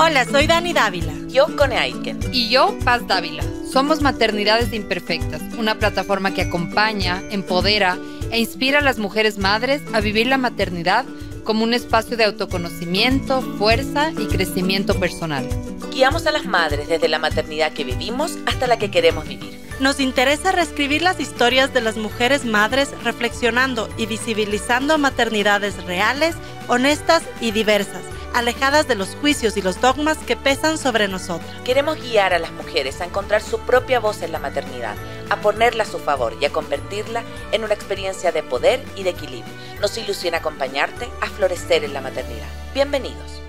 Hola, soy Dani Dávila. Yo, Cone Aitken. Y yo, Paz Dávila. Somos Maternidades Imperfectas, una plataforma que acompaña, empodera e inspira a las mujeres madres a vivir la maternidad como un espacio de autoconocimiento, fuerza y crecimiento personal. Guiamos a las madres desde la maternidad que vivimos hasta la que queremos vivir. Nos interesa reescribir las historias de las mujeres madres reflexionando y visibilizando maternidades reales, honestas y diversas, alejadas de los juicios y los dogmas que pesan sobre nosotras. Queremos guiar a las mujeres a encontrar su propia voz en la maternidad, a ponerla a su favor y a convertirla en una experiencia de poder y de equilibrio. Nos ilusiona acompañarte a florecer en la maternidad. Bienvenidos.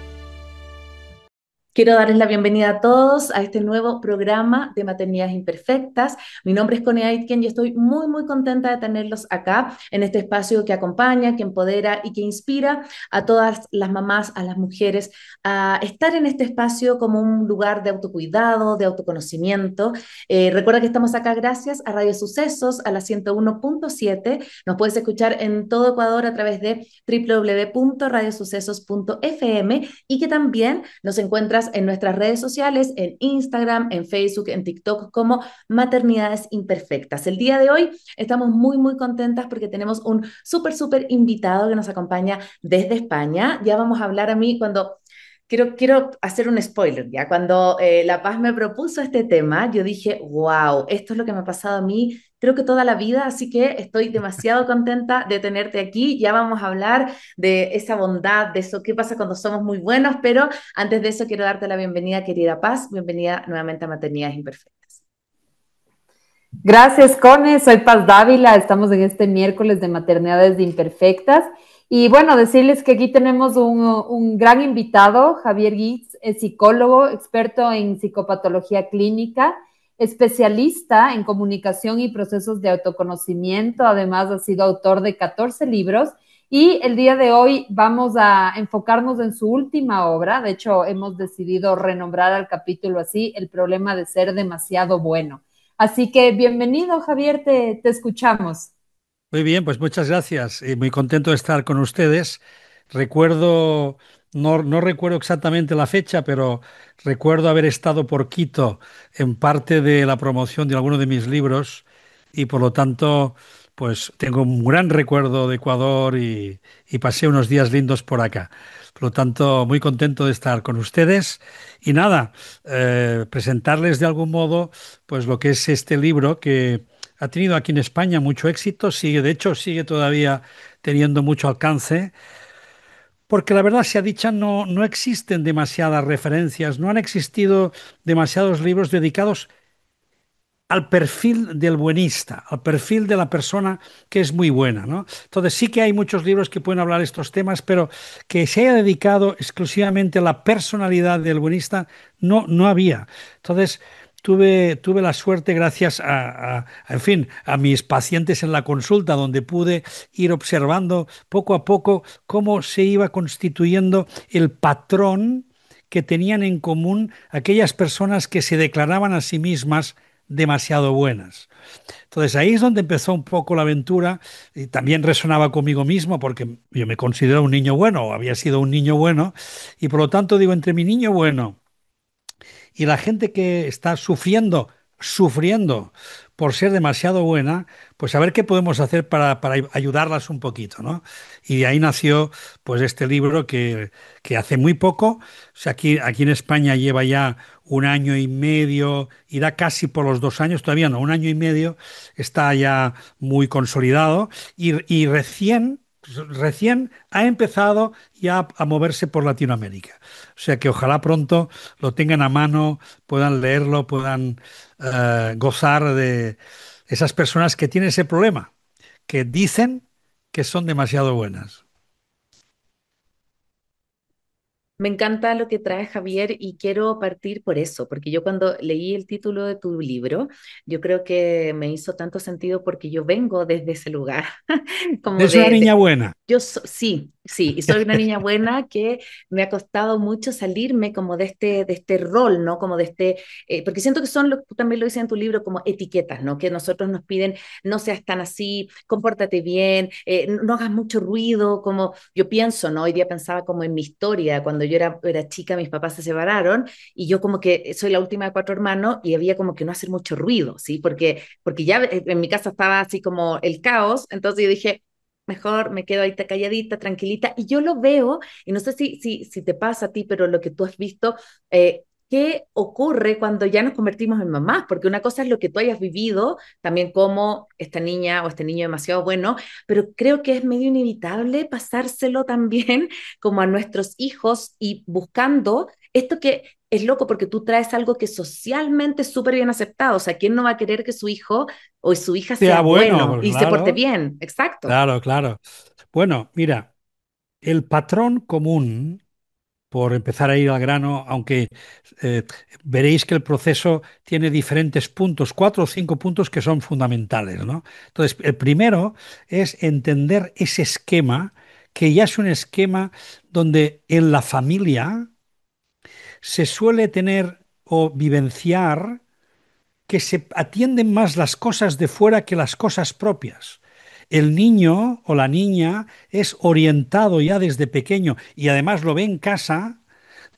Quiero darles la bienvenida a todos a este nuevo programa de Maternidades Imperfectas. Mi nombre es Cone Aitken y estoy muy contenta de tenerlos acá en este espacio que acompaña, que empodera y que inspira a todas las mamás, a las mujeres, a estar en este espacio como un lugar de autocuidado, de autoconocimiento. Recuerda que estamos acá gracias a Radio Sucesos, a la 101.7. Nos puedes escuchar en todo Ecuador a través de www.radiosucesos.fm y que también nos encuentras en nuestras redes sociales, en Instagram, en Facebook, en TikTok, como Maternidades Imperfectas. El día de hoy estamos muy contentas porque tenemos un súper invitado que nos acompaña desde España. Ya vamos a hablar cuando... Quiero hacer un spoiler, ya. Cuando La Paz me propuso este tema, yo dije, wow, esto es lo que me ha pasado a mí, creo que toda la vida, así que estoy demasiado contenta de tenerte aquí. Ya vamos a hablar de esa bondad, de eso, qué pasa cuando somos muy buenos, pero antes de eso quiero darte la bienvenida, querida Paz, bienvenida nuevamente a Maternidades Imperfectas. Gracias, Cone. Soy Paz Dávila. Estamos en este miércoles de Maternidades Imperfectas. Y bueno, decirles que aquí tenemos un gran invitado, Javier Guitz, es psicólogo, experto en psicopatología clínica, especialista en comunicación y procesos de autoconocimiento. Además, ha sido autor de 14 libros. Y el día de hoy vamos a enfocarnos en su última obra. De hecho, hemos decidido renombrar al capítulo así, El problema de ser demasiado bueno. Así que bienvenido, Javier, te escuchamos. Muy bien, pues muchas gracias y muy contento de estar con ustedes. Recuerdo, no recuerdo exactamente la fecha, pero recuerdo haber estado por Quito en parte de la promoción de alguno de mis libros y por lo tanto, pues tengo un gran recuerdo de Ecuador y pasé unos días lindos por acá. Por lo tanto, muy contento de estar con ustedes y nada, presentarles de algún modo, pues lo que es este libro que ha tenido aquí en España mucho éxito, de hecho, sigue todavía teniendo mucho alcance, porque la verdad sea dicha, no existen demasiadas referencias, no han existido demasiados libros dedicados al perfil del buenista, al perfil de la persona que es muy buena, ¿no? Entonces sí que hay muchos libros que pueden hablar de estos temas, pero que se haya dedicado exclusivamente a la personalidad del buenista, no había. Entonces tuve la suerte, gracias en fin, a mis pacientes en la consulta, donde pude ir observando poco a poco cómo se iba constituyendo el patrón que tenían en común aquellas personas que se declaraban a sí mismas demasiado buenas. Entonces ahí es donde empezó un poco la aventura y también resonaba conmigo mismo porque yo me considero un niño bueno o había sido un niño bueno y por lo tanto digo, entre mi niño bueno y la gente que está sufriendo por ser demasiado buena, pues a ver qué podemos hacer para ayudarlas un poquito, ¿no? Y de ahí nació pues este libro que hace muy poco, o sea, aquí en España lleva ya un año y medio, irá casi por los 2 años, todavía no, un año y medio, está ya muy consolidado y recién ha empezado ya a moverse por Latinoamérica. O sea que ojalá pronto lo tengan a mano, puedan leerlo, puedan gozar de esas personas que tienen ese problema, que dicen que son demasiado buenas. Me encanta lo que trae Javier y quiero partir por eso, porque yo cuando leí el título de tu libro, yo creo que me hizo tanto sentido porque yo vengo desde ese lugar, como Es una niña buena. Sí, y soy una niña buena que me ha costado mucho salirme como de este rol, ¿no? Como porque siento que son, tú también lo dices en tu libro, como etiquetas, ¿no? Que nosotros nos piden, no seas tan así, compórtate bien, no hagas mucho ruido, como yo pienso, ¿no? Hoy día pensaba como en mi historia, cuando yo era chica, mis papás se separaron y yo como que soy la última de cuatro hermanos y había como que no hacer mucho ruido, ¿sí? Porque ya en mi casa estaba así como el caos, entonces yo dije, mejor me quedo ahí calladita, tranquilita, y yo lo veo, y no sé si te pasa a ti, pero lo que tú has visto, ¿qué ocurre cuando ya nos convertimos en mamás? Porque una cosa es lo que tú hayas vivido, también como esta niña o este niño demasiado bueno, pero creo que es medio inevitable pasárselo también como a nuestros hijos y buscando esto que es loco porque tú traes algo que socialmente es súper bien aceptado. O sea, ¿quién no va a querer que su hijo o su hija sea Sea bueno, bueno pues y se porte claro, bien? Exacto. claro, claro. Bueno, mira, el patrón común, por empezar a ir al grano, aunque eh, veréis que el proceso tiene diferentes puntos, 4 o 5 puntos que son fundamentales, ¿no? Entonces, el primero es entender ese esquema, que ya es un esquema donde en la familia se suele tener o vivenciar que se atienden más las cosas de fuera que las cosas propias. El niño o la niña es orientado ya desde pequeño y además lo ve en casa,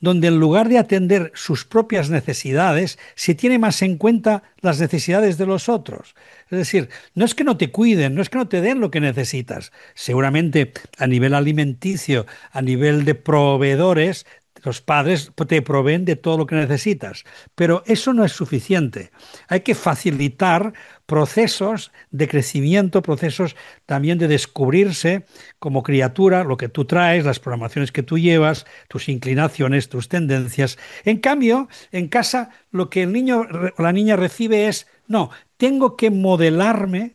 donde en lugar de atender sus propias necesidades, se tiene más en cuenta las necesidades de los otros. Es decir, no es que no te cuiden, no es que no te den lo que necesitas. Seguramente a nivel alimenticio, a nivel de proveedores, los padres te proveen de todo lo que necesitas, pero eso no es suficiente. Hay que facilitar procesos de crecimiento, procesos también de descubrirse como criatura, lo que tú traes, las programaciones que tú llevas, tus inclinaciones, tus tendencias. En cambio, en casa lo que el niño o la niña recibe es, no, tengo que modelarme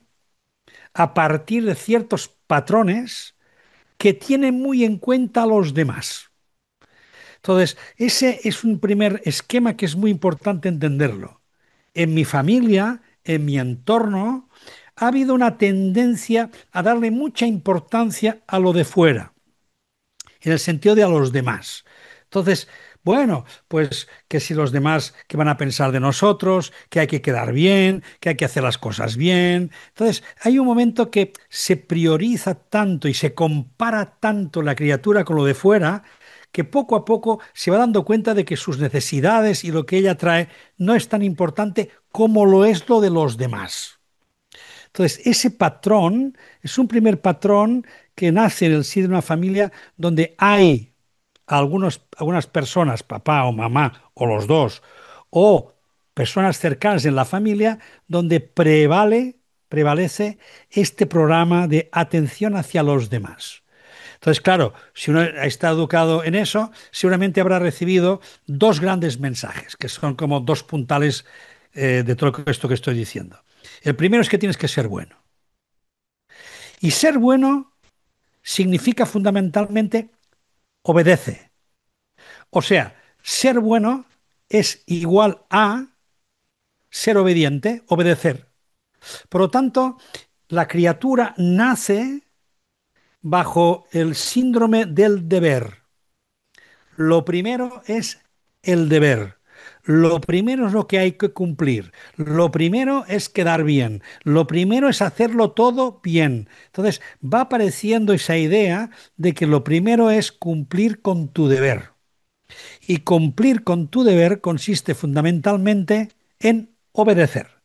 a partir de ciertos patrones que tienen muy en cuenta a los demás. Entonces, ese es un primer esquema que es muy importante entenderlo. En mi familia, en mi entorno, ha habido una tendencia a darle mucha importancia a lo de fuera, en el sentido de a los demás. Entonces, bueno, pues que si los demás que van a pensar de nosotros, que hay que quedar bien, que hay que hacer las cosas bien. Entonces, hay un momento que se prioriza tanto y se compara tanto la criatura con lo de fuera, que poco a poco se va dando cuenta de que sus necesidades y lo que ella trae no es tan importante como lo es lo de los demás. Entonces, ese patrón es un primer patrón que nace en el seno de una familia donde hay algunas personas, papá o mamá, o los dos, o personas cercanas en la familia, donde prevalece este programa de atención hacia los demás. Entonces, claro, si uno está educado en eso, seguramente habrá recibido dos grandes mensajes, que son como dos puntales de todo esto que estoy diciendo. El primero es que tienes que ser bueno. Y ser bueno significa fundamentalmente obedece. O sea, ser bueno es igual a ser obediente, obedecer. Por lo tanto, la criatura nace bajo el síndrome del deber. Lo primero es el deber. Lo primero es lo que hay que cumplir. Lo primero es quedar bien. Lo primero es hacerlo todo bien. Entonces va apareciendo esa idea de que lo primero es cumplir con tu deber. Y cumplir con tu deber consiste fundamentalmente en obedecer.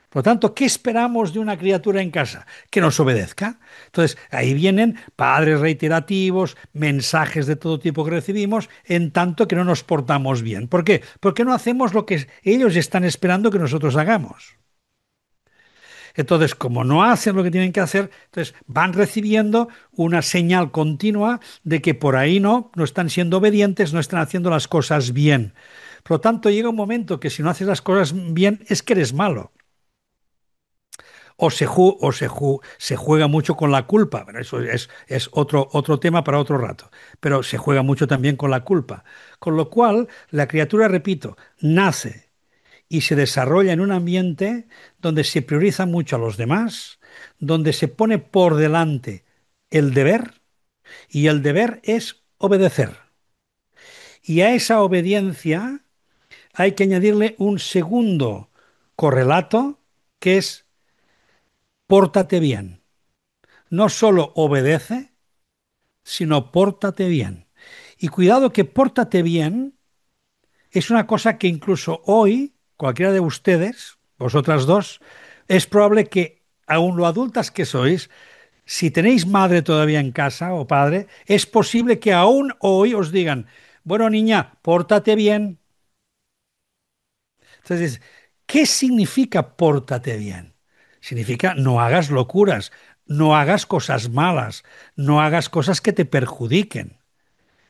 Por lo tanto, ¿qué esperamos de una criatura en casa? Que nos obedezca. Entonces, ahí vienen padres reiterativos, mensajes de todo tipo que recibimos, en tanto que no nos portamos bien. ¿Por qué? Porque no hacemos lo que ellos están esperando que nosotros hagamos. Entonces, como no hacen lo que tienen que hacer, entonces van recibiendo una señal continua de que por ahí no están siendo obedientes, no están haciendo las cosas bien. Por lo tanto, llega un momento que si no haces las cosas bien es que eres malo. Se juega mucho con la culpa. Bueno, eso es otro tema para otro rato. Pero se juega mucho también con la culpa. Con lo cual, la criatura, repito, nace y se desarrolla en un ambiente donde se prioriza mucho a los demás, donde se pone por delante el deber, y el deber es obedecer. Y a esa obediencia hay que añadirle un segundo correlato, que es pórtate bien. No solo obedece, sino pórtate bien. Y cuidado que pórtate bien es una cosa que incluso hoy, cualquiera de ustedes, vosotras dos, es probable que, aun lo adultas que sois, si tenéis madre todavía en casa o padre, es posible que aún hoy os digan, bueno, niña, pórtate bien. Entonces, ¿qué significa pórtate bien? Significa no hagas locuras, no hagas cosas malas, no hagas cosas que te perjudiquen.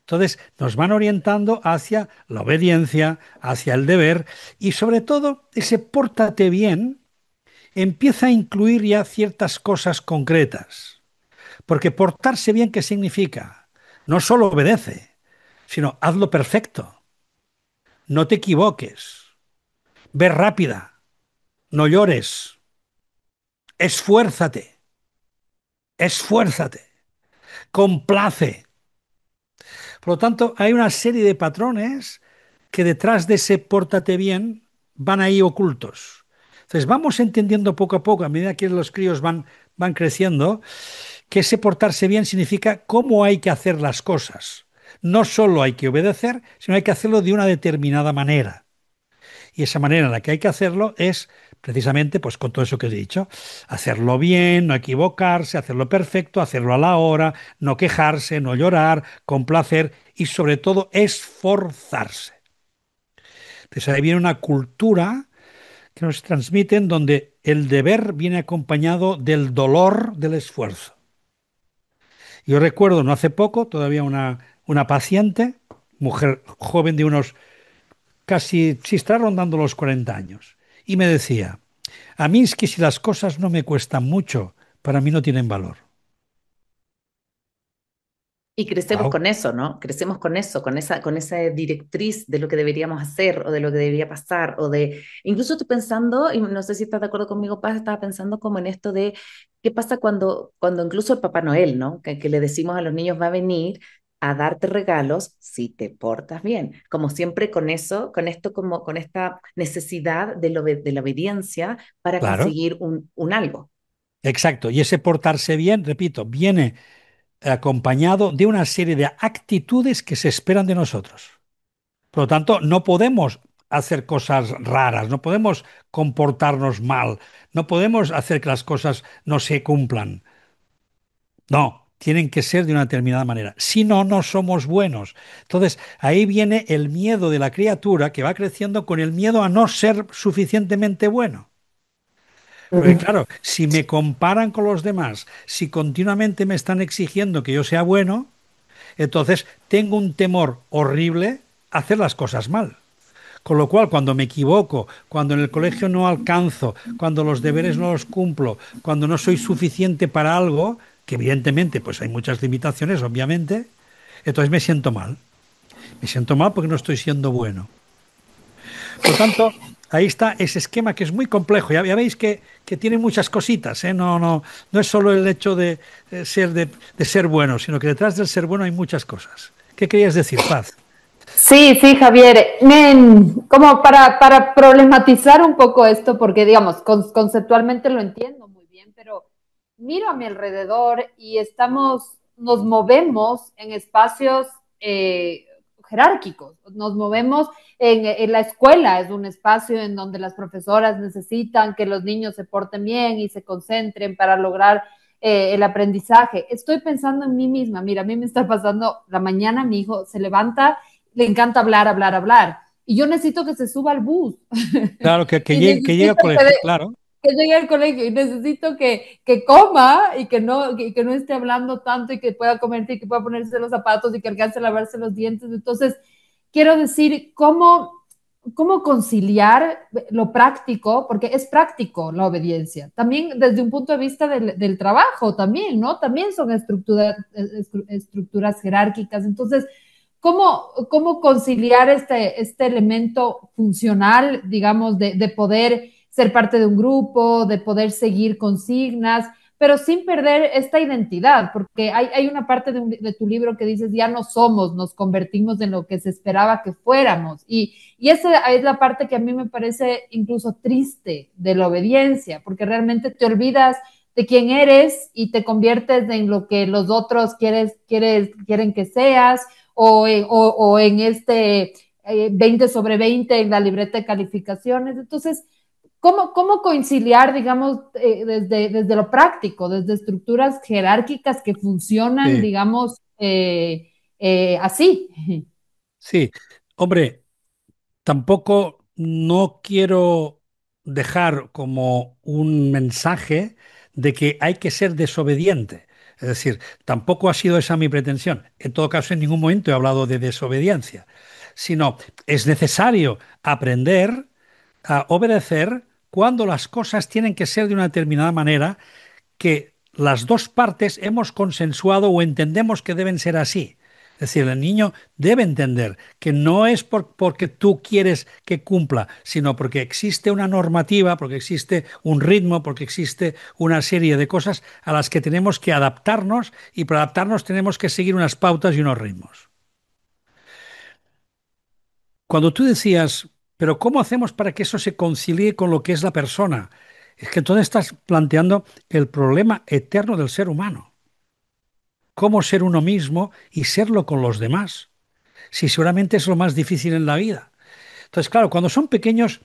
Entonces, nos van orientando hacia la obediencia, hacia el deber y sobre todo ese pórtate bien empieza a incluir ya ciertas cosas concretas. Porque portarse bien, ¿qué significa? No solo obedece, sino hazlo perfecto. No te equivoques. Ve rápida. No llores. Esfuérzate. Esfuérzate. Complace. Por lo tanto, hay una serie de patrones que detrás de ese pórtate bien van ahí ocultos. Entonces vamos entendiendo poco a poco, a medida que los críos van creciendo, que ese portarse bien significa cómo hay que hacer las cosas. No solo hay que obedecer, sino hay que hacerlo de una determinada manera. Y esa manera en la que hay que hacerlo es precisamente pues con todo eso que he dicho, hacerlo bien, no equivocarse, hacerlo perfecto, hacerlo a la hora, no quejarse, no llorar, complacer y sobre todo esforzarse. Entonces ahí viene una cultura que nos transmiten donde el deber viene acompañado del dolor del esfuerzo. Yo recuerdo no hace poco todavía una paciente, mujer joven de unos casi, si está rondando los 40 años, y me decía, a mí es que si las cosas no me cuestan mucho, para mí no tienen valor. Y crecemos Wow, con eso, ¿no? Crecemos con eso, con esa directriz de lo que deberíamos hacer o de lo que debería pasar o de... Incluso estoy pensando, y no sé si estás de acuerdo conmigo, Paz, estaba pensando como en esto de qué pasa cuando incluso el Papá Noel, ¿no? Que le decimos a los niños va a venir a darte regalos si te portas bien. Como siempre con eso, con esto, como con esta necesidad de la obediencia para claro, conseguir un algo. exacto. Y ese portarse bien, repito, viene acompañado de una serie de actitudes que se esperan de nosotros. Por lo tanto, no podemos hacer cosas raras, no podemos comportarnos mal, no podemos hacer que las cosas no se cumplan. No, tienen que ser de una determinada manera. Si no, no somos buenos. Entonces, ahí viene el miedo de la criatura que va creciendo con el miedo a no ser suficientemente bueno. Porque claro, si me comparan con los demás, si continuamente me están exigiendo que yo sea bueno, entonces tengo un temor horrible a hacer las cosas mal. Con lo cual, cuando me equivoco, cuando en el colegio no alcanzo, cuando los deberes no los cumplo, cuando no soy suficiente para algo, que evidentemente pues hay muchas limitaciones, obviamente, entonces me siento mal. Me siento mal porque no estoy siendo bueno. Por lo tanto, ahí está ese esquema que es muy complejo. Ya veis que tiene muchas cositas, ¿eh? No es solo el hecho de ser bueno, sino que detrás del ser bueno hay muchas cosas. ¿Qué querías decir, Paz? Sí, sí, Javier. Como para problematizar un poco esto, porque digamos, conceptualmente lo entiendo muy bien, pero miro a mi alrededor y nos movemos en espacios jerárquicos, nos movemos en la escuela, es un espacio en donde las profesoras necesitan que los niños se porten bien y se concentren para lograr el aprendizaje. Estoy pensando en mí misma, mira, a mí me está pasando la mañana, mi hijo se levanta, le encanta hablar, hablar, hablar. Y yo necesito que se suba al bus. Claro, Y que llegue necesito al colegio, claro. que llegue al colegio y necesito que coma y que no esté hablando tanto y que pueda comer y que pueda ponerse los zapatos y que alcance a lavarse los dientes. Entonces, quiero decir, ¿cómo conciliar lo práctico? Porque es práctico la obediencia. También desde un punto de vista del trabajo, también, ¿no? También son estructuras jerárquicas. Entonces, ¿cómo conciliar este elemento funcional, digamos, de poder ser parte de un grupo, de poder seguir consignas, pero sin perder esta identidad? Porque hay una parte de tu libro que dices, ya no somos, nos convertimos en lo que se esperaba que fuéramos. Y esa es la parte que a mí me parece incluso triste de la obediencia, porque realmente te olvidas de quién eres y te conviertes en lo que los otros quieren que seas o en este 20 sobre 20 en la libreta de calificaciones. Entonces, ¿cómo conciliar, digamos, desde lo práctico, desde estructuras jerárquicas que funcionan, Sí, digamos, así? sí. Hombre, tampoco no quiero dejar como un mensaje de que hay que ser desobediente. Es decir, tampoco ha sido esa mi pretensión. En todo caso, en ningún momento he hablado de desobediencia, sino es necesario aprender a obedecer cuando las cosas tienen que ser de una determinada manera que las dos partes hemos consensuado o entendemos que deben ser así. Es decir, el niño debe entender que no es porque tú quieres que cumpla, sino porque existe una normativa, porque existe un ritmo, porque existe una serie de cosas a las que tenemos que adaptarnos y para adaptarnos tenemos que seguir unas pautas y unos ritmos. Cuando tú decías, pero ¿cómo hacemos para que eso se concilie con lo que es la persona? Es que entonces estás planteando el problema eterno del ser humano. Cómo ser uno mismo y serlo con los demás. Si seguramente es lo más difícil en la vida. Entonces, claro, cuando son pequeños,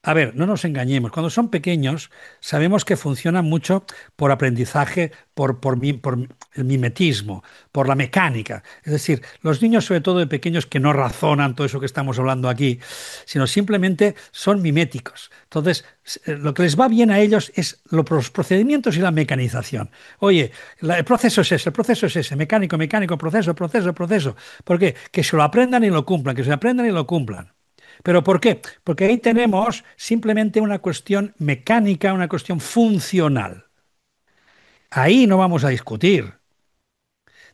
a ver, no nos engañemos. Cuando son pequeños, sabemos que funcionan mucho por aprendizaje, por el mimetismo, por la mecánica. Es decir, los niños, sobre todo de pequeños, que no razonan todo eso que estamos hablando aquí, sino simplemente son miméticos. Entonces, lo que les va bien a ellos es los procedimientos y la mecanización. Oye, el proceso es ese, el proceso es ese, mecánico, mecánico, proceso, proceso, proceso. ¿Por qué? Que se lo aprendan y lo cumplan, que se lo aprendan y lo cumplan. ¿Pero por qué? Porque ahí tenemos simplemente una cuestión mecánica, una cuestión funcional. Ahí no vamos a discutir.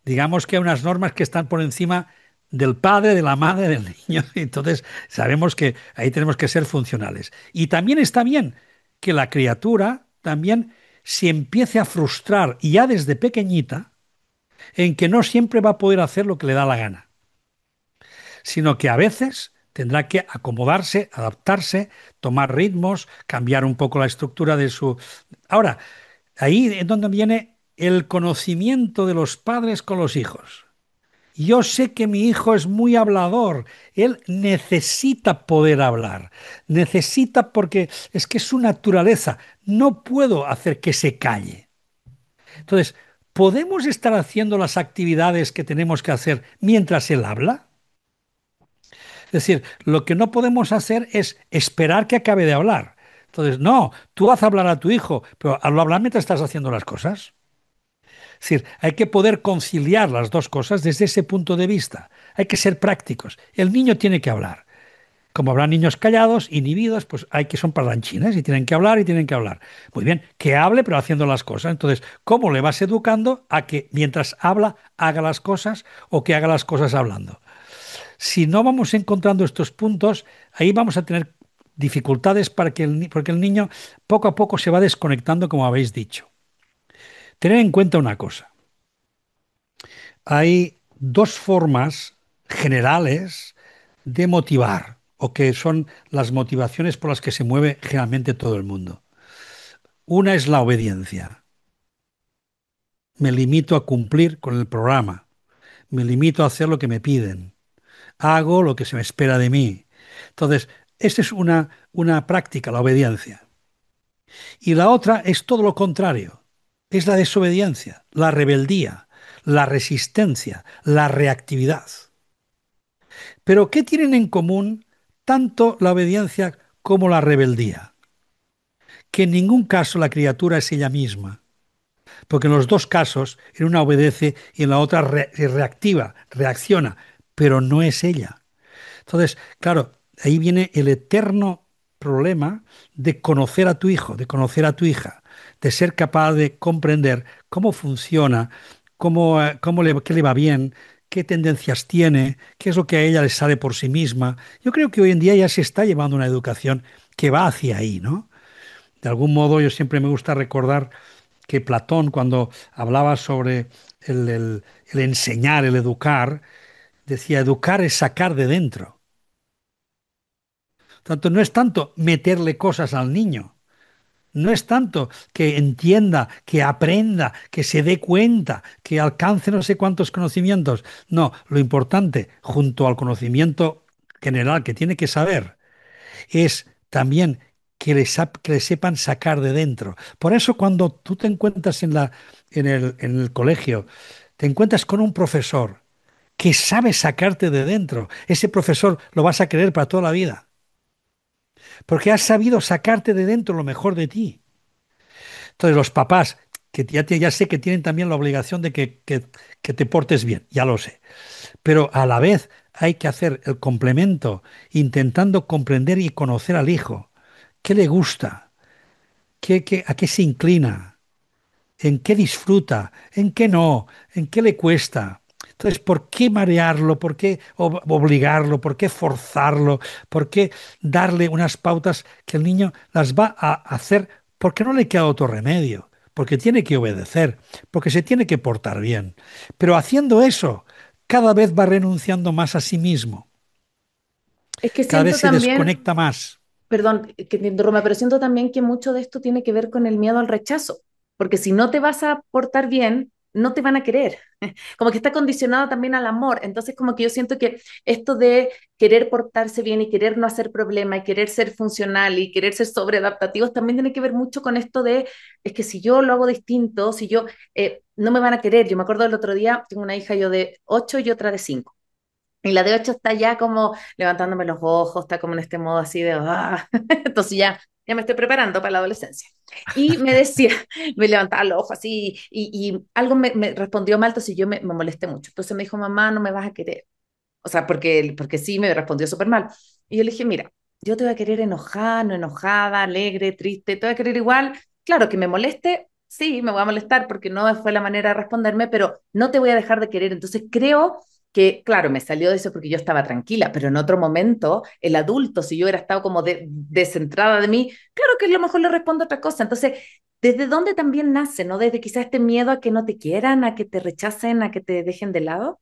Digamos que hay unas normas que están por encima del padre, de la madre, del niño. Entonces sabemos que ahí tenemos que ser funcionales. Y también está bien que la criatura también se empiece a frustrar ya desde pequeñita en que no siempre va a poder hacer lo que le da la gana, sino que a veces tendrá que acomodarse, adaptarse, tomar ritmos, cambiar un poco la estructura de su... Ahora, ahí es donde viene el conocimiento de los padres con los hijos. Yo sé que mi hijo es muy hablador, él necesita poder hablar, necesita porque es que es su naturaleza, no puedo hacer que se calle. Entonces, ¿podemos estar haciendo las actividades que tenemos que hacer mientras él habla? Es decir, lo que no podemos hacer es esperar que acabe de hablar. Entonces, no, tú haz hablar a tu hijo, pero hazlo hablar mientras estás haciendo las cosas. Es decir, hay que poder conciliar las dos cosas desde ese punto de vista. Hay que ser prácticos. El niño tiene que hablar. Como habrá niños callados, inhibidos, pues hay que son parlanchines y tienen que hablar y tienen que hablar. Muy bien, que hable pero haciendo las cosas. Entonces, ¿cómo le vas educando a que mientras habla haga las cosas o que haga las cosas hablando? Si no vamos encontrando estos puntos, ahí vamos a tener dificultades para que porque el niño poco a poco se va desconectando, como habéis dicho. Tener en cuenta una cosa. Hay dos formas generales de motivar, o que son las motivaciones por las que se mueve generalmente todo el mundo. Una es la obediencia. Me limito a cumplir con el programa. Me limito a hacer lo que me piden. Hago lo que se me espera de mí. Entonces, esa es una práctica, la obediencia. Y la otra es todo lo contrario. Es la desobediencia, la rebeldía, la resistencia, la reactividad. Pero ¿qué tienen en común tanto la obediencia como la rebeldía? Que en ningún caso la criatura es ella misma, porque en los dos casos, en una obedece y en la otra reactiva, reacciona, pero no es ella. Entonces, claro, ahí viene el eterno problema de conocer a tu hijo, de conocer a tu hija, de ser capaz de comprender cómo funciona, qué le va bien, qué tendencias tiene, qué es lo que a ella le sale por sí misma. Yo creo que hoy en día ya se está llevando una educación que va hacia ahí, ¿no? De algún modo, yo siempre me gusta recordar que Platón, cuando hablaba sobre el enseñar, el educar, decía, educar es sacar de dentro. Tanto no es tanto meterle cosas al niño, No es tanto que entienda, que aprenda, que se dé cuenta, que alcance no sé cuántos conocimientos. No, lo importante, junto al conocimiento general que tiene que saber, es también que le sepan sacar de dentro. Por eso cuando tú te encuentras en el colegio, te encuentras con un profesor que sabe sacarte de dentro, ese profesor lo vas a querer para toda la vida, porque has sabido sacarte de dentro lo mejor de ti. Entonces los papás, que ya sé que tienen también la obligación de que te portes bien, ya lo sé, pero a la vez hay que hacer el complemento intentando comprender y conocer al hijo. ¿Qué le gusta? A qué se inclina? ¿En qué disfruta? ¿En qué no? ¿En qué le cuesta? Entonces, ¿por qué marearlo? ¿Por qué obligarlo? ¿Por qué forzarlo? ¿Por qué darle unas pautas que el niño las va a hacer porque no le queda otro remedio? Porque tiene que obedecer, porque se tiene que portar bien. Pero haciendo eso, cada vez va renunciando más a sí mismo, Es que cada vez siento se también, desconecta más. perdón que te interrumpa, pero siento también que mucho de esto tiene que ver con el miedo al rechazo, porque si no te vas a portar bien, no te van a querer. Como que está condicionado también al amor. Entonces, como que yo siento que esto de querer portarse bien y querer no hacer problema y querer ser funcional y querer ser sobreadaptativos también tiene que ver mucho con esto de, es que si yo lo hago distinto, si yo, no me van a querer. Yo me acuerdo del otro día, tengo una hija yo de 8 y otra de 5. Y la de 8 está ya como levantándome los ojos, está como en este modo así de, ah. Entonces ya me estoy preparando para la adolescencia. Y me decía, me levantaba los ojos así y algo me respondió mal, entonces yo me molesté mucho. Entonces me dijo, mamá, no me vas a querer. O sea, porque sí me respondió súper mal. Y yo le dije, mira, yo te voy a querer enojada, no enojada, alegre, triste, te voy a querer igual. Claro que me moleste, sí, me voy a molestar porque no fue la manera de responderme, pero no te voy a dejar de querer. Entonces creo que, claro, me salió de eso porque yo estaba tranquila, pero en otro momento, el adulto, si yo hubiera estado como descentrada de mí, claro que a lo mejor le respondo otra cosa. Entonces, ¿desde dónde también nace, no? Desde quizás este miedo a que no te quieran, a que te rechacen, a que te dejen de lado.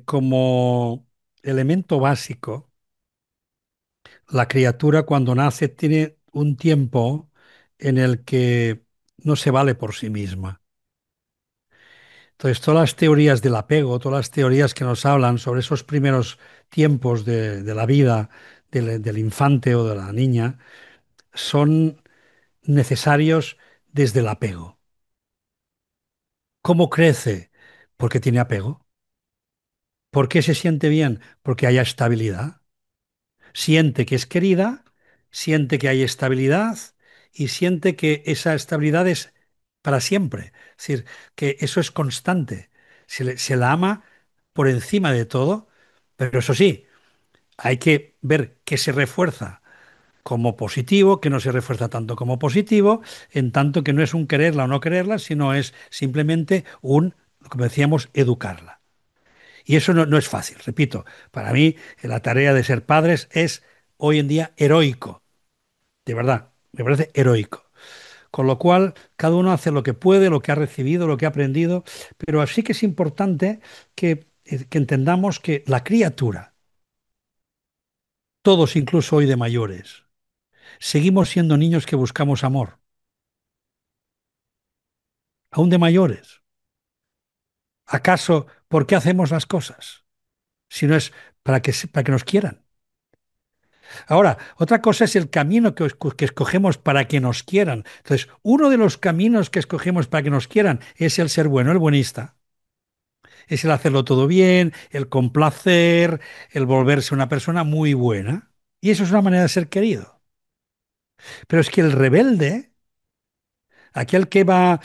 Como elemento básico, la criatura cuando nace tiene un tiempo en el que no se vale por sí misma. Entonces, todas las teorías del apego, todas las teorías que nos hablan sobre esos primeros tiempos de la vida del infante o de la niña, son necesarios desde el apego. ¿Cómo crece? Porque tiene apego. ¿Por qué se siente bien? Porque haya estabilidad. Siente que es querida, siente que hay estabilidad y siente que esa estabilidad es para siempre. Es decir, que eso es constante. Se la ama por encima de todo, pero eso sí, hay que ver qué se refuerza como positivo, que no se refuerza tanto como positivo, en tanto que no es un quererla o no quererla, sino es simplemente como decíamos, educarla. Y eso no es fácil, repito. Para mí, la tarea de ser padres es hoy en día heroico. De verdad, me parece heroico. Con lo cual, cada uno hace lo que puede, lo que ha recibido, lo que ha aprendido, pero así que es importante que entendamos que la criatura, todos incluso hoy de mayores, seguimos siendo niños que buscamos amor, aún de mayores. ¿Acaso por qué hacemos las cosas? Si no es para que nos quieran. Ahora, otra cosa es el camino que escogemos para que nos quieran. Entonces, uno de los caminos que escogemos para que nos quieran es el ser bueno, el buenista. Es el hacerlo todo bien, el complacer, el volverse una persona muy buena. Y eso es una manera de ser querido. Pero es que el rebelde, aquel que va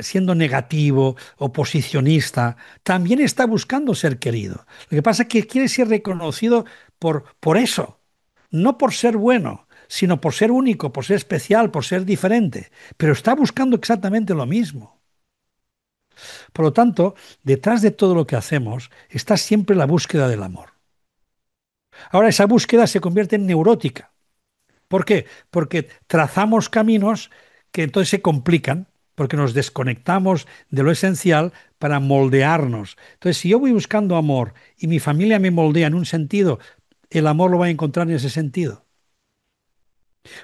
siendo negativo, oposicionista, también está buscando ser querido. Lo que pasa es que quiere ser reconocido por eso, no por ser bueno, sino por ser único, por ser especial, por ser diferente. Pero está buscando exactamente lo mismo. Por lo tanto, detrás de todo lo que hacemos está siempre la búsqueda del amor. Ahora esa búsqueda se convierte en neurótica. ¿Por qué? Porque trazamos caminos que entonces se complican, porque nos desconectamos de lo esencial para moldearnos. Entonces, si yo voy buscando amor y mi familia me moldea en un sentido, el amor lo va a encontrar en ese sentido.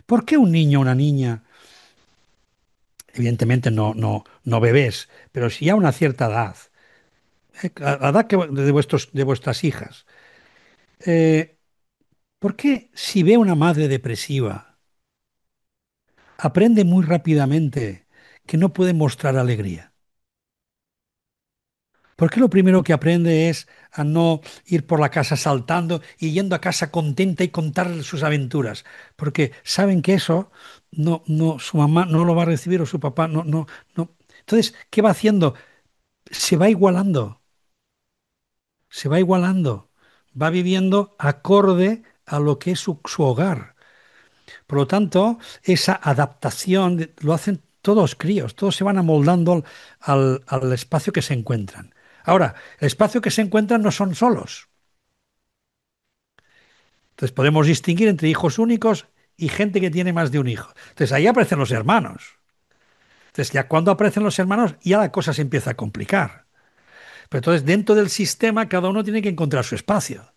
¿Por qué un niño o una niña, evidentemente no bebés, pero si ya a una cierta edad, a la edad de vuestras hijas, eh, ¿por qué si ve una madre depresiva, aprende muy rápidamente que no puede mostrar alegría? ¿Por qué lo primero que aprende es a no ir por la casa saltando y yendo a casa contenta y contar sus aventuras? Porque saben que eso su mamá no lo va a recibir o su papá no. Entonces, ¿qué va haciendo? Se va igualando, se va igualando, va viviendo acorde a lo que es su hogar. Por lo tanto, esa adaptación lo hacen todos críos, todos se van amoldando al espacio que se encuentran. Ahora, el espacio que se encuentran no son solos. Entonces podemos distinguir entre hijos únicos y gente que tiene más de un hijo. Entonces ahí aparecen los hermanos. Entonces ya cuando aparecen los hermanos ya la cosa se empieza a complicar. Pero entonces dentro del sistema cada uno tiene que encontrar su espacio.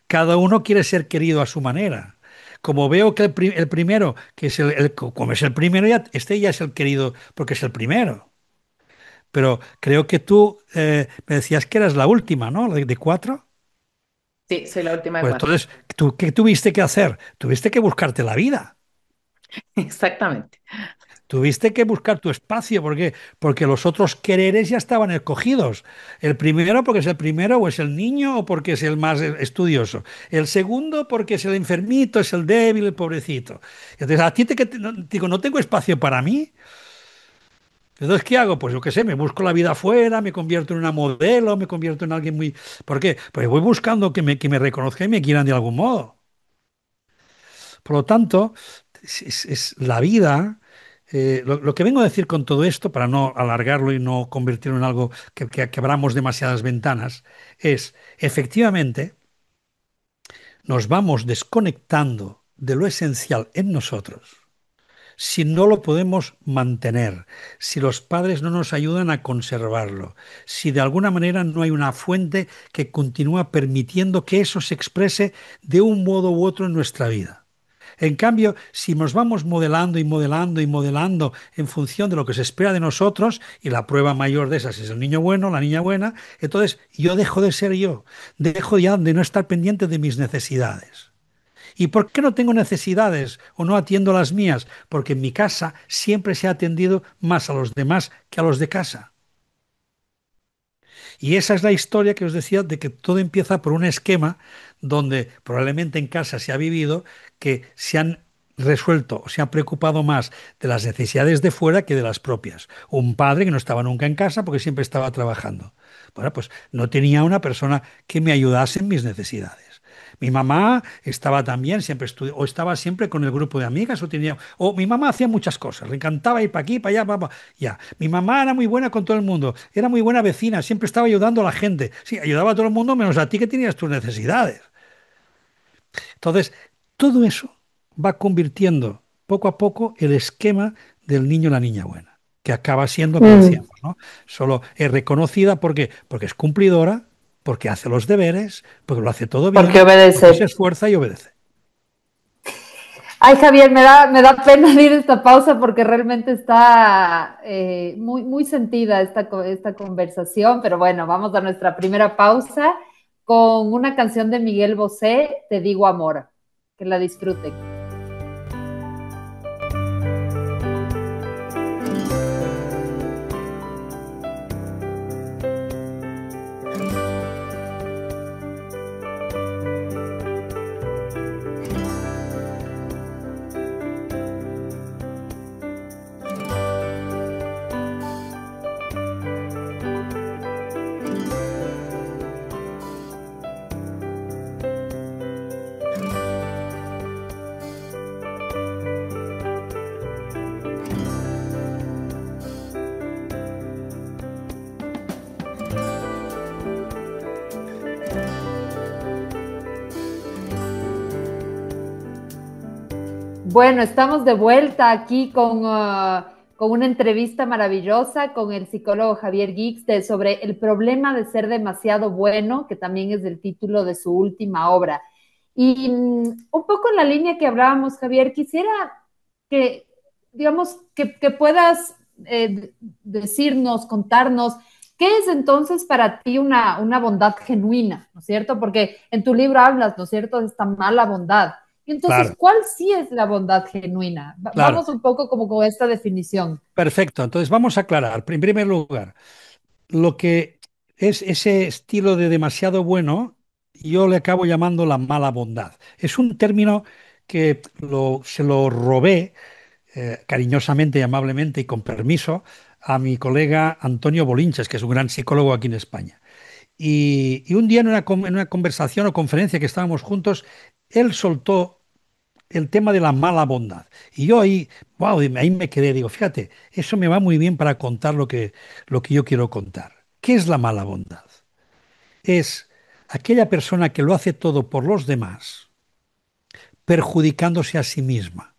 Cada uno quiere ser querido a su manera. Como veo que el primero, que es como es el primero, ya, este ya es el querido porque es el primero. Pero creo que tú me decías que eras la última, ¿no? De cuatro. Sí, soy la última de Pues cuatro. entonces, ¿tú qué tuviste que hacer? Tuviste que buscarte la vida. Exactamente. Tuviste que buscar tu espacio. ¿Por qué? Porque los otros quereres ya estaban escogidos. El primero porque es el primero o es el niño o porque es el más estudioso. El segundo porque es el enfermito, es el débil, el pobrecito. Entonces, a ti digo, no tengo espacio para mí. Entonces, ¿qué hago? Pues yo qué sé, me busco la vida afuera, me convierto en una modelo, me convierto en alguien muy... ¿Por qué? Pues voy buscando que me reconozcan y me quieran de algún modo. Por lo tanto, es la vida. Lo que vengo a decir con todo esto, para no alargarlo y no convertirlo en algo que abramos demasiadas ventanas, es efectivamente nos vamos desconectando de lo esencial en nosotros si no lo podemos mantener, si los padres no nos ayudan a conservarlo, si de alguna manera no hay una fuente que continúa permitiendo que eso se exprese de un modo u otro en nuestra vida. En cambio, si nos vamos modelando y modelando y modelando en función de lo que se espera de nosotros, y la prueba mayor de esas es el niño bueno, la niña buena, entonces yo dejo de ser yo, dejo ya de no estar pendiente de mis necesidades. ¿Y por qué no tengo necesidades o no atiendo las mías? Porque en mi casa siempre se ha atendido más a los demás que a los de casa. Y esa es la historia que os decía de que todo empieza por un esquema donde probablemente en casa se ha vivido que se han resuelto o se han preocupado más de las necesidades de fuera que de las propias. Un padre que no estaba nunca en casa porque siempre estaba trabajando. Bueno, pues no tenía una persona que me ayudase en mis necesidades. Mi mamá estaba también, siempre o estaba siempre con el grupo de amigas, o mi mamá hacía muchas cosas, le encantaba ir para aquí, para allá, ya. Mi mamá era muy buena con todo el mundo, era muy buena vecina, siempre estaba ayudando a la gente. Sí, ayudaba a todo el mundo menos a ti que tenías tus necesidades. Entonces, todo eso va convirtiendo poco a poco el esquema del niño y la niña buena, que acaba siendo, como Mm, decíamos, ¿no? Solo es reconocida porque es cumplidora, porque hace los deberes, porque lo hace todo porque bien, porque se obedece. esfuerza y obedece. Ay, Javier, me da pena ir esta pausa porque realmente está muy, muy sentida esta conversación, pero bueno, vamos a nuestra primera pausa con una canción de Miguel Bosé, Te digo amor, que la disfruten. Bueno, estamos de vuelta aquí con una entrevista maravillosa con el psicólogo Javier Guix sobre el problema de ser demasiado bueno, que también es el título de su última obra. Y un poco en la línea que hablábamos, Javier, quisiera que, digamos, que puedas decirnos, contarnos, ¿qué es entonces para ti una bondad genuina? ¿No es cierto? Porque en tu libro hablas, ¿no es cierto?, de esta mala bondad. Y entonces, Claro, ¿cuál sí es la bondad genuina? claro. Vamos un poco como con esta definición. Perfecto. Entonces vamos a aclarar. En primer lugar, lo que es ese estilo de demasiado bueno, yo le acabo llamando la mala bondad. Es un término que se lo robé cariñosamente y amablemente y con permiso a mi colega Antonio Bolinches, que es un gran psicólogo aquí en España. Y un día en una conversación o conferencia que estábamos juntos, él soltó el tema de la mala bondad. Y yo ahí, wow, ahí me quedé, digo, fíjate, eso me va muy bien para contar lo que yo quiero contar. ¿Qué es la mala bondad? Es aquella persona que lo hace todo por los demás, perjudicándose a sí misma.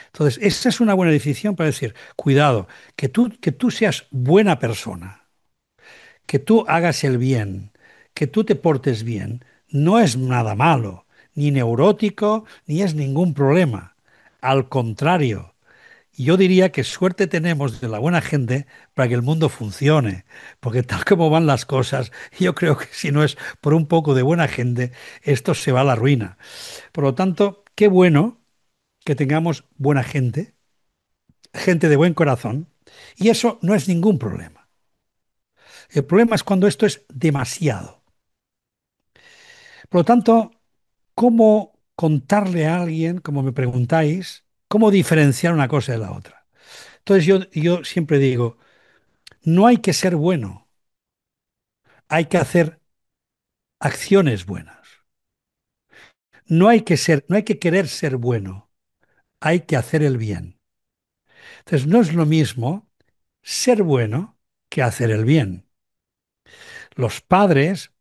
Entonces, esa es una buena decisión para decir, cuidado, que tú seas buena persona, que tú hagas el bien, que tú te portes bien, no es nada malo, ni neurótico, ni es ningún problema. Al contrario, yo diría que suerte tenemos de la buena gente para que el mundo funcione, porque tal como van las cosas, yo creo que si no es por un poco de buena gente, esto se va a la ruina. Por lo tanto, qué bueno que tengamos buena gente, gente de buen corazón, y eso no es ningún problema. El problema es cuando esto es demasiado. Por lo tanto, ¿cómo contarle a alguien, como me preguntáis, cómo diferenciar una cosa de la otra? Entonces yo siempre digo, no hay que ser bueno, hay que hacer acciones buenas. No hay que querer ser bueno, hay que hacer el bien. Entonces no es lo mismo ser bueno que hacer el bien. Los padres,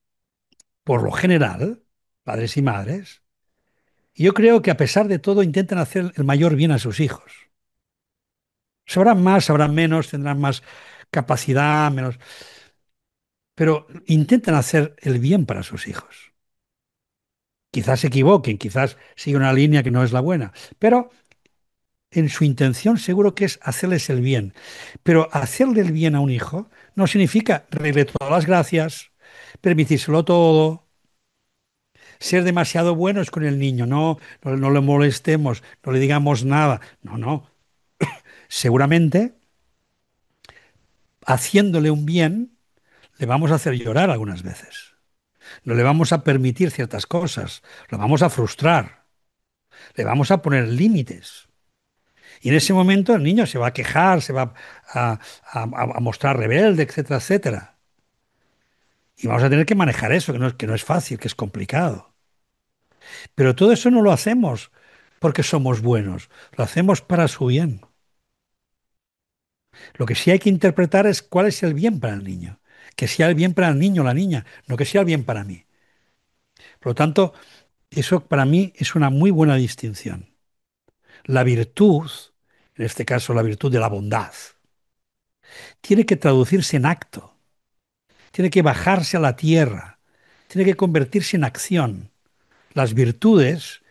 por lo general, padres y madres, yo creo que a pesar de todo intentan hacer el mayor bien a sus hijos. Sabrán más, sabrán menos, tendrán más capacidad, menos, pero intentan hacer el bien para sus hijos. Quizás se equivoquen, quizás sigan una línea que no es la buena, pero en su intención seguro que es hacerles el bien. Pero hacerle el bien a un hijo no significa reírle todas las gracias, permitírselo todo, ser demasiado buenos con el niño, no le molestemos, no le digamos nada. No, no. Seguramente haciéndole un bien le vamos a hacer llorar algunas veces. No le vamos a permitir ciertas cosas, lo vamos a frustrar, le vamos a poner límites. Y en ese momento el niño se va a quejar, se va a mostrar rebelde, etcétera, etcétera. Y vamos a tener que manejar eso, que no es fácil, que es complicado. Pero todo eso no lo hacemos porque somos buenos, lo hacemos para su bien. Lo que sí hay que interpretar es cuál es el bien para el niño. Que sea el bien para el niño o la niña, no que sea el bien para mí. Por lo tanto, eso para mí es una muy buena distinción. La virtud, en este caso la virtud de la bondad, tiene que traducirse en acto, tiene que bajarse a la tierra, tiene que convertirse en acción. Las virtudes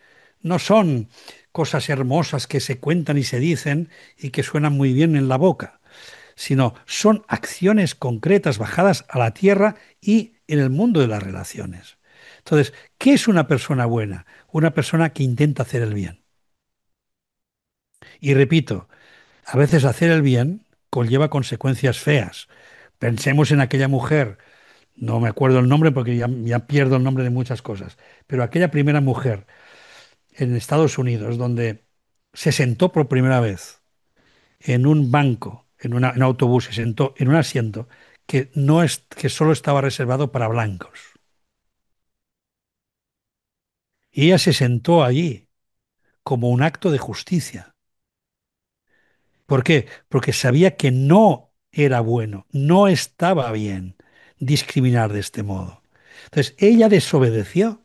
no son cosas hermosas que se cuentan y se dicen y que suenan muy bien en la boca, sino son acciones concretas bajadas a la tierra y en el mundo de las relaciones. Entonces, ¿qué es una persona buena? Una persona que intenta hacer el bien. Y repito, a veces hacer el bien conlleva consecuencias feas. Pensemos en aquella mujer, no me acuerdo el nombre porque ya pierdo el nombre de muchas cosas, pero aquella primera mujer en Estados Unidos donde se sentó por primera vez en un banco, en un autobús, se sentó en un asiento que, no es, que solo estaba reservado para blancos. Y ella se sentó allí como un acto de justicia. ¿Por qué? Porque sabía que no era bueno, no estaba bien discriminar de este modo. Entonces, ella desobedeció,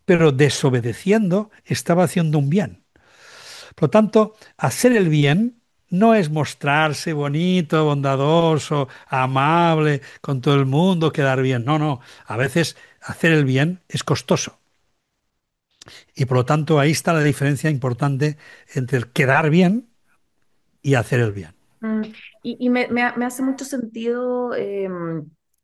pero desobedeciendo estaba haciendo un bien. Por lo tanto, hacer el bien no es mostrarse bonito, bondadoso, amable con todo el mundo, quedar bien. No, no. A veces hacer el bien es costoso. Y por lo tanto ahí está la diferencia importante entre el quedar bien y hacer el bien. Mm, me hace mucho sentido,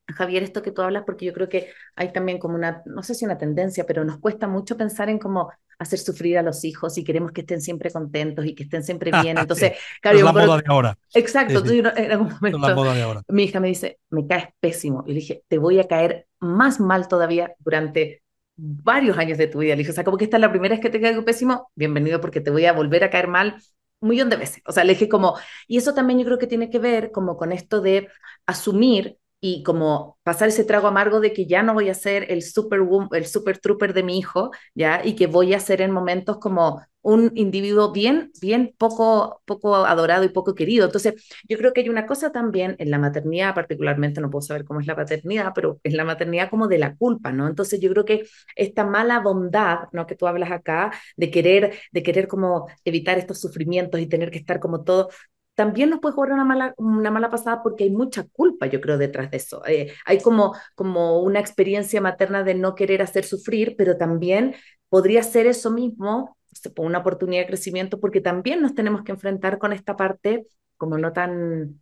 Javier, esto que tú hablas, porque yo creo que hay también como una, no sé si una tendencia, pero nos cuesta mucho pensar en cómo hacer sufrir a los hijos y queremos que estén siempre contentos y que estén siempre bien. Sí, Entonces, claro, es yo me la moda acuerdo, de ahora. exacto, Sí, sí, entonces yo en algún es la momento moda de ahora. mi hija me dice, me caes pésimo. Y le dije, te voy a caer más mal todavía durante varios años de tu vida. Le dije, o sea, como que esta es la primera vez que te caigo pésimo, bienvenido porque te voy a volver a caer mal un millón de veces. O sea, le dije como, y eso también yo creo que tiene que ver como con esto de asumir y como pasar ese trago amargo de que ya no voy a ser el super trooper de mi hijo, ¿ya? Y que voy a ser en momentos como un individuo bien poco adorado y poco querido. Entonces, yo creo que hay una cosa también en la maternidad, particularmente, no puedo saber cómo es la paternidad, pero en la maternidad como de la culpa, ¿no? Entonces, yo creo que esta mala bondad, ¿no? Que tú hablas acá, de querer como evitar estos sufrimientos y tener que estar como todo, también nos puede jugar una mala pasada porque hay mucha culpa, yo creo, detrás de eso. Hay como una experiencia materna de no querer hacer sufrir, pero también podría ser eso mismo, una oportunidad de crecimiento, porque también nos tenemos que enfrentar con esta parte como no tan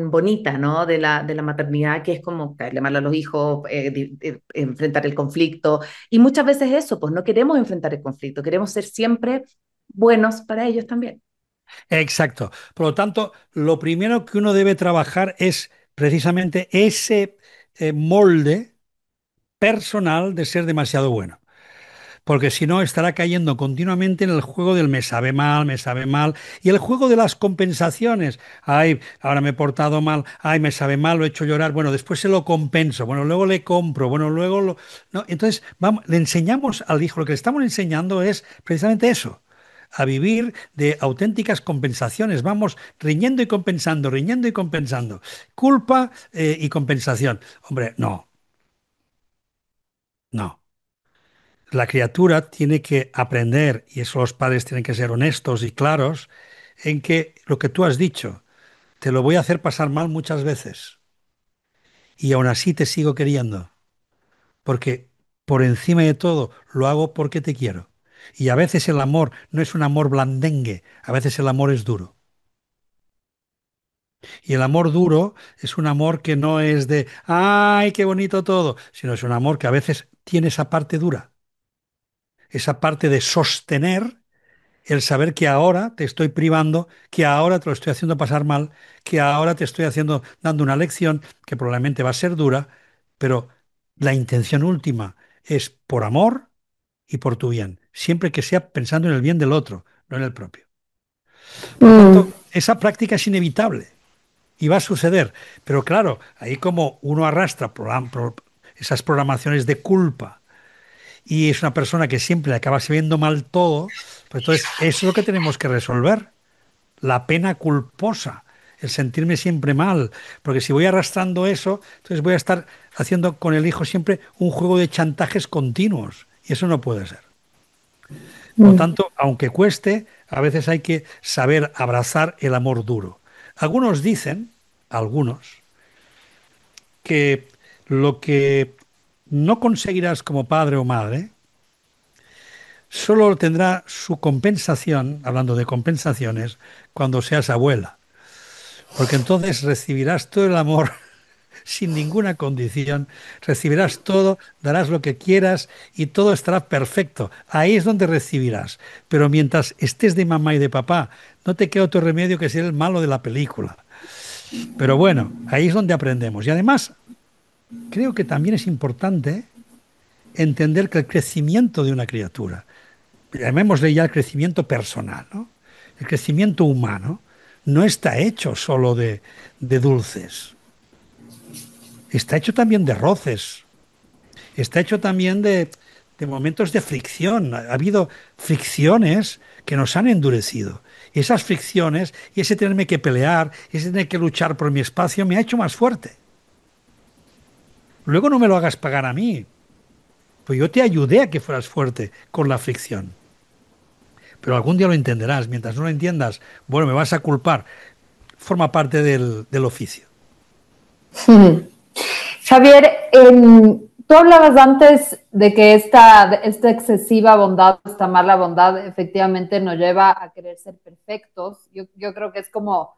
bonita, ¿no? De la maternidad, que es como caerle mal a los hijos, enfrentar el conflicto. Y muchas veces eso, pues no queremos enfrentar el conflicto, queremos ser siempre buenos para ellos también. Exacto. Por lo tanto, lo primero que uno debe trabajar es precisamente ese molde personal de ser demasiado bueno. Porque si no, estará cayendo continuamente en el juego del me sabe mal, y el juego de las compensaciones. Ay, ahora me he portado mal, ay, me sabe mal, lo he hecho llorar, bueno, después se lo compenso, bueno, luego le compro, bueno, luego lo... No, entonces, vamos, le enseñamos al hijo, lo que le estamos enseñando es precisamente eso. A vivir de auténticas compensaciones. Vamos riñendo y compensando. Culpa y compensación. Hombre, no, no. La criatura tiene que aprender, y eso los padres tienen que ser honestos y claros, en que lo que tú has dicho, te lo voy a hacer pasar mal muchas veces, y aún así te sigo queriendo, porque por encima de todo lo hago porque te quiero. Y a veces el amor no es un amor blandengue, a veces el amor es duro. Y el amor duro es un amor que no es de, ay, qué bonito todo, sino es un amor que a veces tiene esa parte dura, esa parte de sostener el saber que ahora te estoy privando, que ahora te lo estoy haciendo pasar mal, que ahora te estoy haciendo, dando una lección que probablemente va a ser dura, pero la intención última es por amor y por tu bien, siempre que sea pensando en el bien del otro, no en el propio. Por lo Mm. tanto, esa práctica es inevitable y va a suceder, pero claro, ahí como uno arrastra esas programaciones de culpa y es una persona que siempre le acaba viendo mal todo, pues entonces eso es lo que tenemos que resolver. La pena culposa, el sentirme siempre mal, porque si voy arrastrando eso, entonces voy a estar haciendo con el hijo siempre un juego de chantajes continuos, y eso no puede ser. Por lo Mm. tanto, aunque cueste, a veces hay que saber abrazar el amor duro. Algunos dicen, algunos, que lo que no conseguirás como padre o madre, solo tendrá su compensación, hablando de compensaciones, cuando seas abuela. Porque entonces recibirás todo el amor sin ninguna condición, recibirás todo, darás lo que quieras y todo estará perfecto. Ahí es donde recibirás. Pero mientras estés de mamá y de papá, no te queda otro remedio que ser el malo de la película. Pero bueno, ahí es donde aprendemos. Y además, creo que también es importante entender que el crecimiento de una criatura, llamémosle ya el crecimiento personal, ¿no? El crecimiento humano, no está hecho solo de dulces. Está hecho también de roces, está hecho también de momentos de fricción. Ha habido fricciones que nos han endurecido. Y esas fricciones y ese tenerme que pelear, ese tener que luchar por mi espacio me ha hecho más fuerte. Luego no me lo hagas pagar a mí, pues yo te ayudé a que fueras fuerte con la fricción. Pero algún día lo entenderás. Mientras no lo entiendas, bueno, me vas a culpar. Forma parte del oficio. Javier, tú hablabas antes de que esta excesiva bondad, esta mala bondad, efectivamente nos lleva a querer ser perfectos. Yo creo que es como,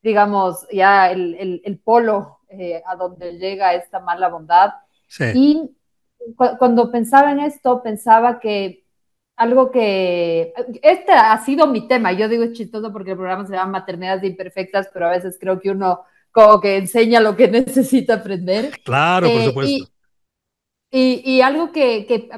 digamos, ya el polo a donde llega esta mala bondad. Sí, Y cuando pensaba en esto, pensaba que algo que... Este ha sido mi tema. Yo digo es chistoso porque el programa se llama Maternidades Imperfectas, pero a veces creo que uno como que enseña lo que necesita aprender. claro, por Eh, supuesto. y, y algo que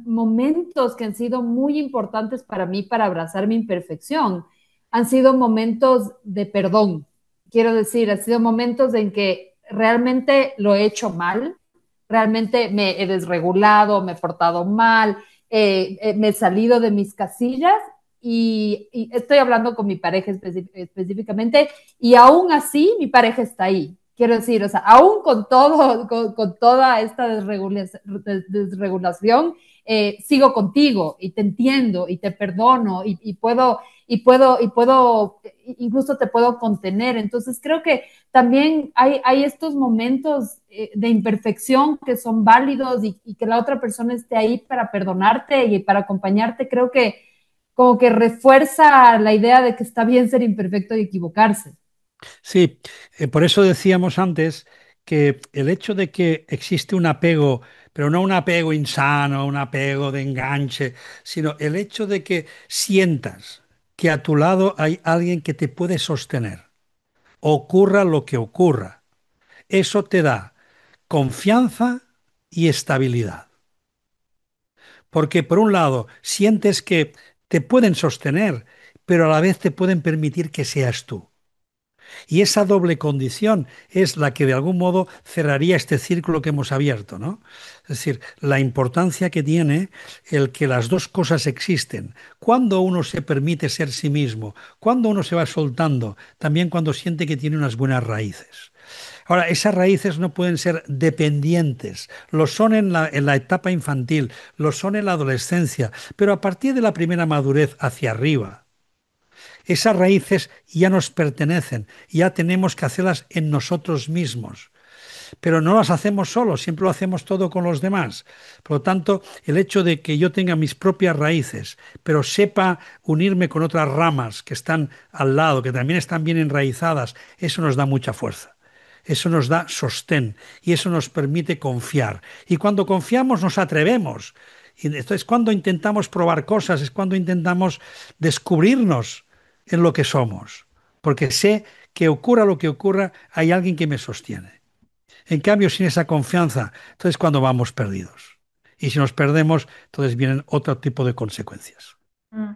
momentos que han sido muy importantes para mí para abrazar mi imperfección han sido momentos de perdón. Quiero decir, han sido momentos en que realmente lo he hecho mal, realmente me he desregulado, me he portado mal, me he salido de mis casillas y estoy hablando con mi pareja específicamente y aún así mi pareja está ahí. Quiero decir, o sea, aún con todo, con toda esta desregulación, sigo contigo y te entiendo y te perdono y puedo, incluso te puedo contener. Entonces creo que también hay estos momentos de imperfección que son válidos y que la otra persona esté ahí para perdonarte y para acompañarte. Creo que como que refuerza la idea de que está bien ser imperfecto y equivocarse. Sí, por eso decíamos antes que el hecho de que existe un apego, pero no un apego insano, un apego de enganche, sino el hecho de que sientas que a tu lado hay alguien que te puede sostener, ocurra lo que ocurra, eso te da confianza y estabilidad. Porque por un lado sientes que te pueden sostener, pero a la vez te pueden permitir que seas tú. Y esa doble condición es la que de algún modo cerraría este círculo que hemos abierto, ¿no? Es decir, la importancia que tiene el que las dos cosas existen. Cuando uno se permite ser sí mismo, cuando uno se va soltando, también cuando siente que tiene unas buenas raíces. Ahora, esas raíces no pueden ser dependientes, lo son en la etapa infantil, lo son en la adolescencia, pero a partir de la primera madurez hacia arriba, esas raíces ya nos pertenecen, ya tenemos que hacerlas en nosotros mismos. Pero no las hacemos solos, siempre lo hacemos todo con los demás. Por lo tanto, el hecho de que yo tenga mis propias raíces, pero sepa unirme con otras ramas que están al lado, que también están bien enraizadas, eso nos da mucha fuerza. Eso nos da sostén y eso nos permite confiar. Y cuando confiamos nos atrevemos. Y entonces cuando intentamos probar cosas, es cuando intentamos descubrirnos en lo que somos. Porque sé que ocurra lo que ocurra, hay alguien que me sostiene. En cambio, sin esa confianza, entonces cuando vamos perdidos. Y si nos perdemos, entonces vienen otro tipo de consecuencias. Mm.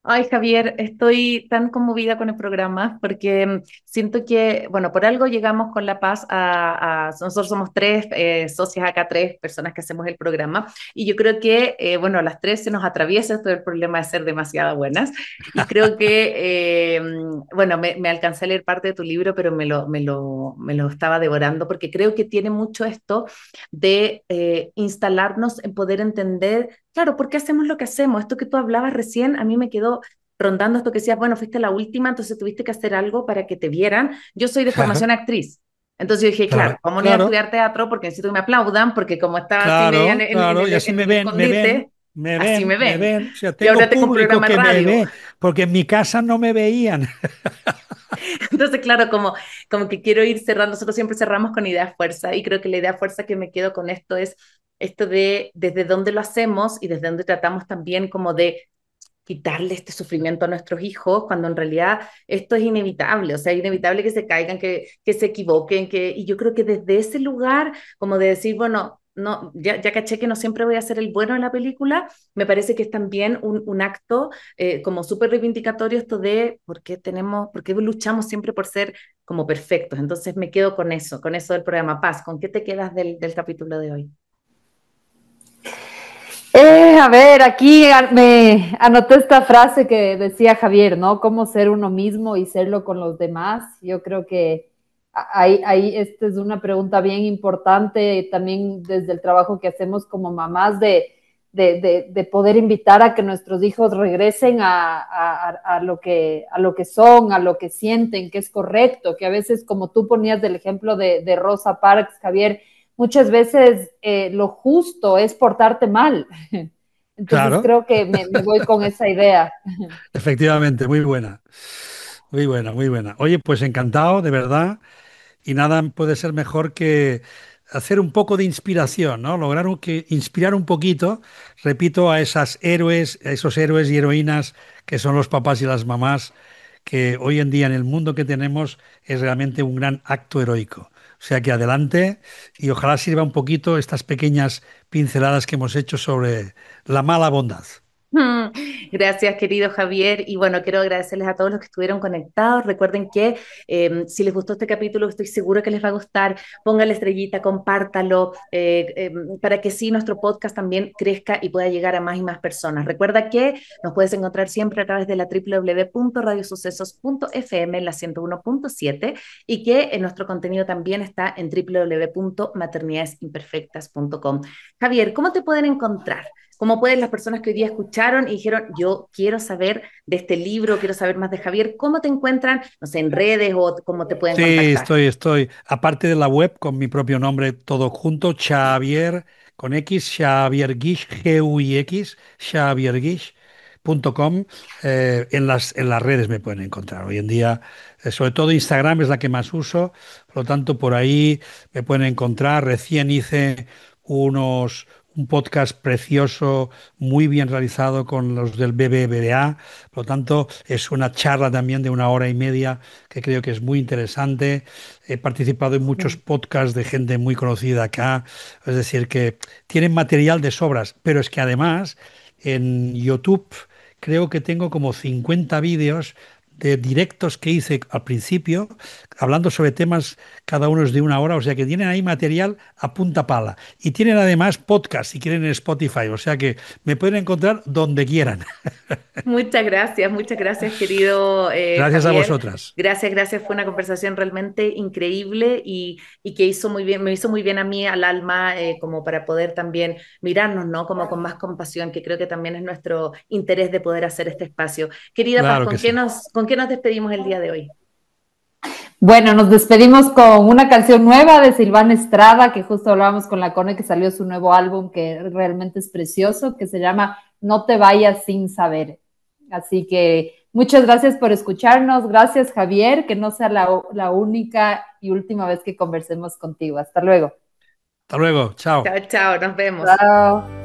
Ay, Javier, estoy tan conmovida con el programa porque siento que, bueno, por algo llegamos con La Paz nosotros somos tres socias acá, tres personas que hacemos el programa, y yo creo que, bueno, a las tres se nos atraviesa esto del problema de ser demasiado buenas, y creo que, bueno, me alcancé a leer parte de tu libro, pero me lo estaba devorando porque creo que tiene mucho esto de instalarnos en poder entender, claro, ¿por qué hacemos lo que hacemos? Esto que tú hablabas recién, a mí me quedó rondando esto que decías, bueno, fuiste la última, entonces tuviste que hacer algo para que te vieran. Yo soy de formación actriz. Entonces yo dije, Claro, claro, ¿cómo no iba a claro, estudiar teatro? Porque necesito que me aplaudan, porque como estaba así media claro, claro. Y así en me el ven, me ven, escondite, me así ven, me me ven. ven. O sea, Y tengo ahora tengo un público programa de que me radio. ve, porque en mi casa no me veían. Entonces, claro, como que quiero ir cerrando, nosotros siempre cerramos con idea fuerza y creo que la idea fuerza que me quedo con esto es esto de desde dónde lo hacemos y desde dónde tratamos también como de quitarle este sufrimiento a nuestros hijos, cuando en realidad esto es inevitable, o sea, es inevitable que se caigan, que se equivoquen, y yo creo que desde ese lugar, como de decir, bueno, no, ya caché que no siempre voy a ser el bueno en la película, me parece que es también un acto como súper reivindicatorio esto de por qué luchamos siempre por ser como perfectos. Entonces me quedo con eso del programa Paz. ¿Con qué te quedas del capítulo de hoy? A ver, aquí me anoté esta frase que decía Javier, ¿no? Cómo ser uno mismo y serlo con los demás. Yo creo que ahí esta es una pregunta bien importante también desde el trabajo que hacemos como mamás de poder invitar a que nuestros hijos regresen a lo que son, a lo que sienten, que es correcto, que a veces como tú ponías del ejemplo de Rosa Parks, Javier, muchas veces lo justo es portarte mal. Entonces Claro, creo que me voy con esa idea. efectivamente, muy buena. Muy buena, muy buena. Oye, pues encantado, de verdad. Y nada puede ser mejor que hacer un poco de inspiración, ¿no? Lograr que inspirar un poquito, repito, a esos héroes y heroínas que son los papás y las mamás, que hoy en día en el mundo que tenemos es realmente un gran acto heroico. O sea que adelante y ojalá sirva un poquito estas pequeñas pinceladas que hemos hecho sobre la mala bondad. Mm, Gracias, querido Javier. Y bueno, quiero agradecerles a todos los que estuvieron conectados. Recuerden que si les gustó este capítulo, estoy seguro que les va a gustar. Póngale estrellita, compártalo, para que sí nuestro podcast también crezca y pueda llegar a más y más personas. Recuerda que nos puedes encontrar siempre a través de la www.radiosucesos.fm, la 101.7, y que nuestro contenido también está en www.maternidadesimperfectas.com. Javier, ¿cómo te pueden encontrar? ¿Cómo pueden las personas que hoy día escucharon y dijeron, yo quiero saber de este libro, quiero saber más de Javier? ¿Cómo te encuentran, no sé, en redes o cómo te pueden Sí, contactar? estoy. Aparte de la web, con mi propio nombre, todo junto, Xavier, con X, Xavier Guix, G-U-I-X, xavierguix.com. En las redes me pueden encontrar. Hoy en día, sobre todo Instagram es la que más uso, por lo tanto, por ahí me pueden encontrar. Recién hice un podcast precioso, muy bien realizado con los del BBVA. Por lo tanto, es una charla también de 1 hora y media que creo que es muy interesante. He participado en muchos podcasts de gente muy conocida acá, es decir, que tienen material de sobras, pero es que además en YouTube creo que tengo como 50 vídeos de directos que hice al principio, hablando sobre temas, cada uno es de 1 hora, o sea que tienen ahí material a punta pala. Y tienen además podcast, si quieren, en Spotify, o sea que me pueden encontrar donde quieran. Muchas gracias, querido Gracias a Javier. vosotras. Gracias, gracias. Fue una conversación realmente increíble y que hizo muy bien, me hizo muy bien a mí, al alma, como para poder también mirarnos, ¿no? Como con más compasión, que creo que también es nuestro interés de poder hacer este espacio. Querida Paz, Claro que sí. con qué nos despedimos el día de hoy? Bueno, nos despedimos con una canción nueva de Silvana Estrada, que justo hablábamos con la Cone, que salió su nuevo álbum, que realmente es precioso, que se llama No te vayas sin saber. Así que muchas gracias por escucharnos. Gracias, Javier, que no sea la única y última vez que conversemos contigo. Hasta luego. Hasta luego. Chao. Chao, chao, nos vemos. Chao.